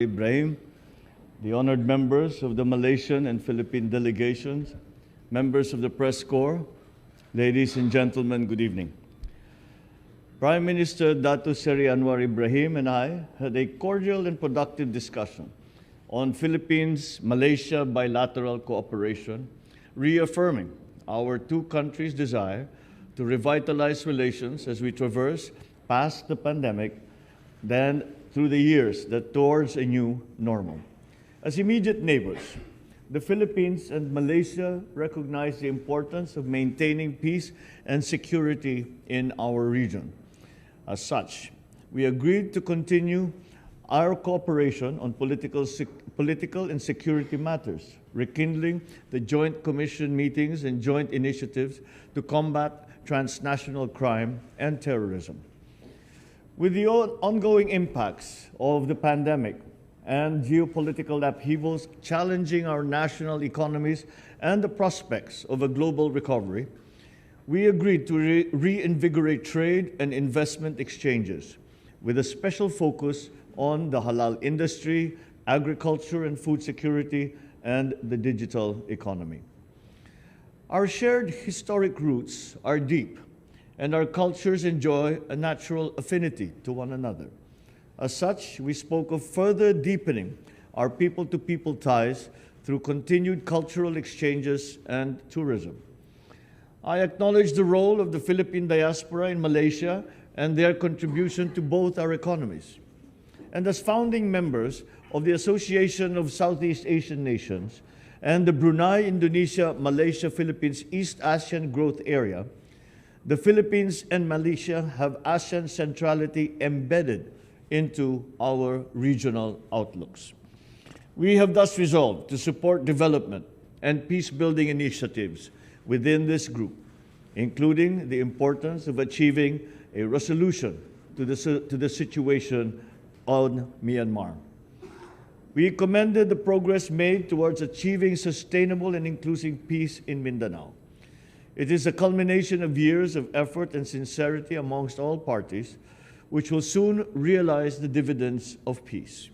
Ibrahim, the honored members of the Malaysian and Philippine delegations, members of the press corps, ladies and gentlemen, good evening. Prime Minister Dato Seri Anwar Ibrahim and I had a cordial and productive discussion on Philippines-Malaysia bilateral cooperation, reaffirming our two countries' desire to revitalize relations as we traverse past the pandemic, then through the years that towards a new normal. As immediate neighbors, the Philippines and Malaysia recognize the importance of maintaining peace and security in our region. As such, we agreed to continue our cooperation on political and security matters, rekindling the joint commission meetings and joint initiatives to combat transnational crime and terrorism. With the ongoing impacts of the pandemic and geopolitical upheavals challenging our national economies and the prospects of a global recovery, we agreed to reinvigorate trade and investment exchanges with a special focus on the halal industry, agriculture and food security, and the digital economy. Our shared historic roots are deep, and our cultures enjoy a natural affinity to one another. As such, we spoke of further deepening our people-to-people ties through continued cultural exchanges and tourism. I acknowledge the role of the Philippine diaspora in Malaysia and their contribution to both our economies. And as founding members of the Association of Southeast Asian Nations and the Brunei, Indonesia, Malaysia, Philippines East Asian Growth Area, the Philippines and Malaysia have ASEAN centrality embedded into our regional outlooks. We have thus resolved to support development and peace-building initiatives within this group, including the importance of achieving a resolution to the situation on Myanmar. We commended the progress made towards achieving sustainable and inclusive peace in Mindanao. It is a culmination of years of effort and sincerity amongst all parties, which will soon realize the dividends of peace.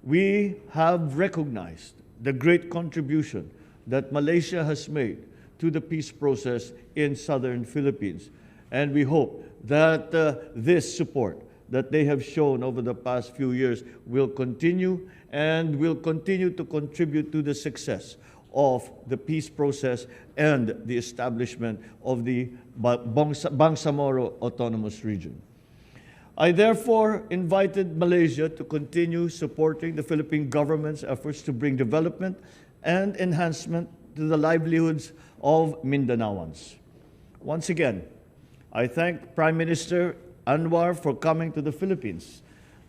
We have recognized the great contribution that Malaysia has made to the peace process in southern Philippines, and we hope that this support that they have shown over the past few years will continue and will continue to contribute to the success of the peace process and the establishment of the Bangsamoro Autonomous Region. I therefore invited Malaysia to continue supporting the Philippine government's efforts to bring development and enhancement to the livelihoods of Mindanaoans. Once again, I thank Prime Minister Anwar for coming to the Philippines,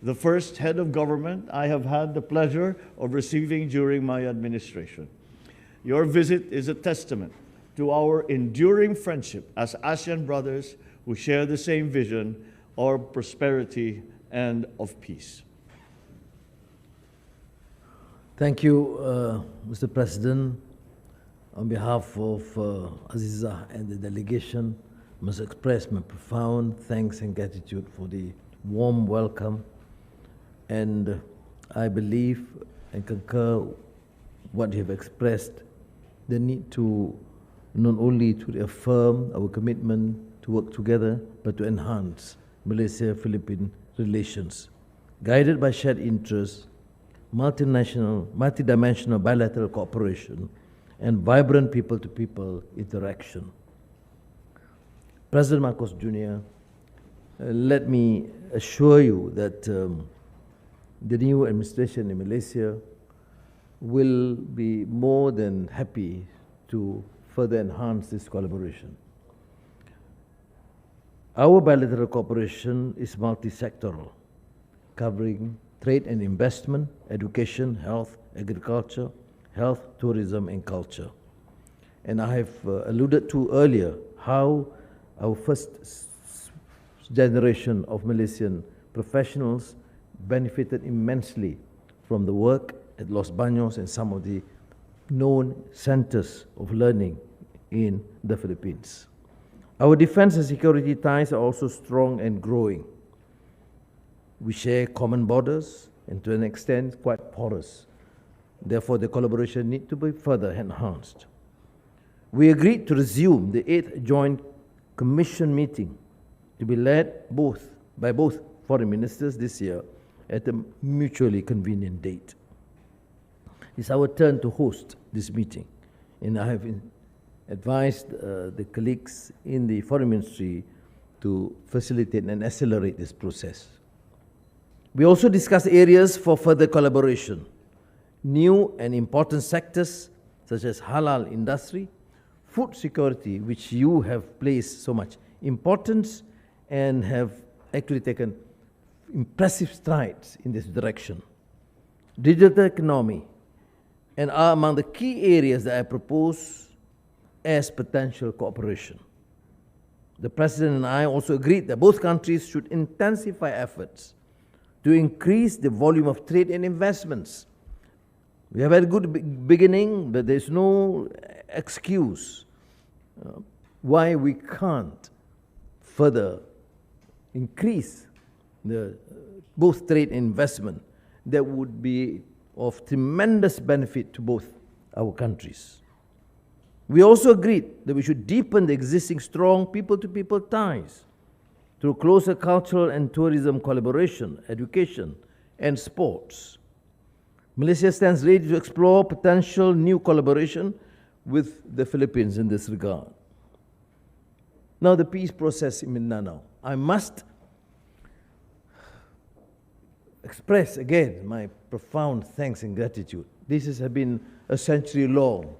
the first head of government I have had the pleasure of receiving during my administration. Your visit is a testament to our enduring friendship as ASEAN brothers who share the same vision of prosperity and of peace. Thank you, Mr. President. On behalf of Aziza and the delegation, I must express my profound thanks and gratitude for the warm welcome. And I believe and concur what you have expressed, the need to not only to reaffirm our commitment to work together, but to enhance Malaysia-Philippine relations, guided by shared interests, multidimensional bilateral cooperation, and vibrant people-to-people interaction. President Marcos Jr., let me assure you that the new administration in Malaysia will be more than happy to further enhance this collaboration. Our bilateral cooperation is multi-sectoral, covering trade and investment, education, health, agriculture, health, tourism, and culture. And I have alluded to earlier how our first generation of Malaysian professionals benefited immensely from the work at Los Baños and some of the known centers of learning in the Philippines. Our defense and security ties are also strong and growing. We share common borders, and to an extent quite porous. Therefore, the collaboration needs to be further enhanced. We agreed to resume the 8th Joint Commission meeting to be led by both foreign ministers this year at a mutually convenient date. It's our turn to host this meeting, and I have advised the colleagues in the Foreign Ministry to facilitate and accelerate this process. We also discussed areas for further collaboration, new and important sectors such as halal industry, food security, which you have placed so much importance and have actually taken impressive strides in this direction. Digital economy, and are among the key areas that I propose as potential cooperation. The President and I also agreed that both countries should intensify efforts to increase the volume of trade and investments. We have had a good beginning, but there's no excuse why we can't further increase the both trade and investment that would be of tremendous benefit to both our countries. We also agreed that we should deepen the existing strong people-to-people ties through closer cultural and tourism collaboration, education, and sports. Malaysia stands ready to explore potential new collaboration with the Philippines in this regard. Now, the peace process in Mindanao. I must express again my profound thanks and gratitude. This has been a century-long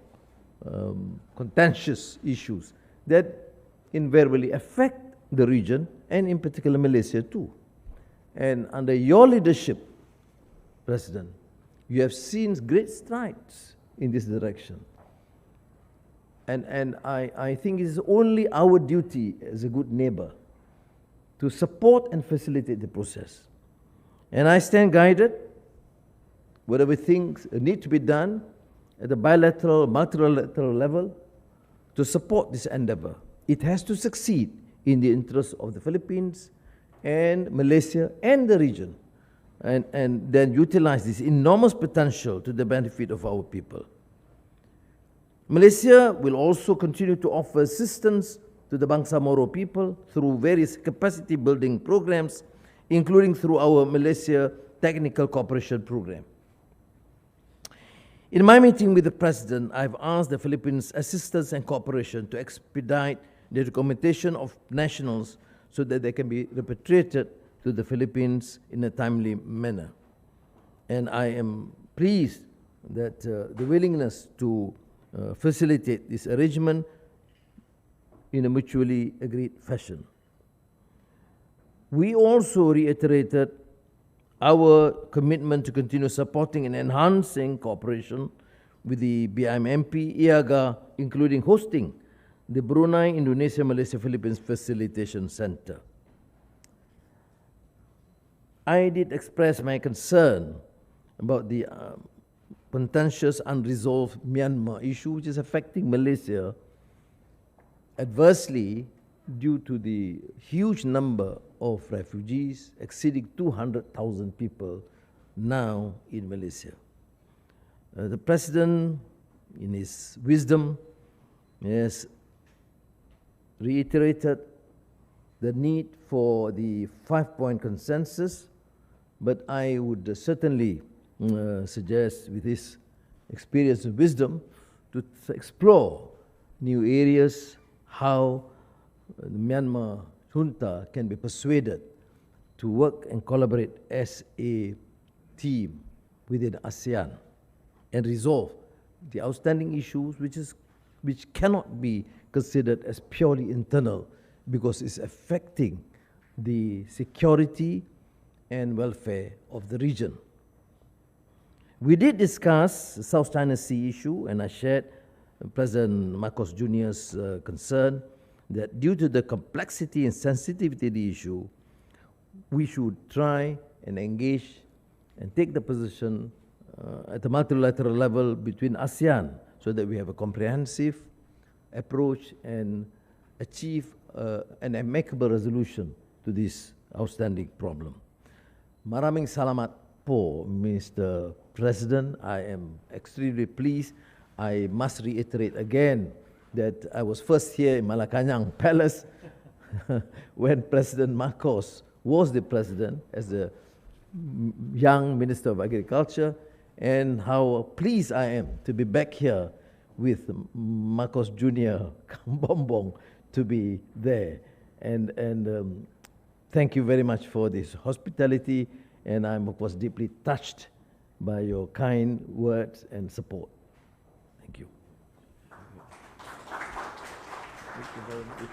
contentious issues that invariably affect the region and in particular Malaysia too. And under your leadership, President, you have seen great strides in this direction. And I think it is only our duty as a good neighbor to support and facilitate the process. And I stand guided, whatever things need to be done at the bilateral, multilateral level to support this endeavor. It has to succeed in the interest of the Philippines and Malaysia and the region, and then utilize this enormous potential to the benefit of our people. Malaysia will also continue to offer assistance to the Bangsa Moro people through various capacity building programs, including through our Malaysia Technical Cooperation Program. In my meeting with the President, I've asked the Philippines assistance and cooperation to expedite the documentation of nationals so that they can be repatriated to the Philippines in a timely manner. And I am pleased that the willingness to facilitate this arrangement in a mutually agreed fashion. We also reiterated our commitment to continue supporting and enhancing cooperation with the BIMMP, IAGA, including hosting the Brunei, Indonesia, Malaysia, Philippines Facilitation Center. I did express my concern about the contentious, unresolved Myanmar issue, which is affecting Malaysia adversely due to the huge number of refugees, exceeding 200,000 people now in Malaysia. The President, in his wisdom, has reiterated the need for the 5-point consensus, but I would certainly suggest, with his experience and wisdom, to explore new areas, how the Myanmar junta can be persuaded to work and collaborate as a team within ASEAN and resolve the outstanding issues which cannot be considered as purely internal because it's affecting the security and welfare of the region. We did discuss the South China Sea issue, and I shared President Marcos Jr.'s concern that due to the complexity and sensitivity of the issue, we should try and engage and take the position at the multilateral level between ASEAN so that we have a comprehensive approach and achieve an amicable resolution to this outstanding problem. Maraming salamat Singapore, Mr. President. I am extremely pleased. I must reiterate again that I was first here in Malacañang Palace when President Marcos was the president as the young Minister of Agriculture, and how pleased I am to be back here with Marcos Jr. Kambombong to be there. And thank you very much for this hospitality, and I'm of course deeply touched by your kind words and support. Thank you. Thank you very much.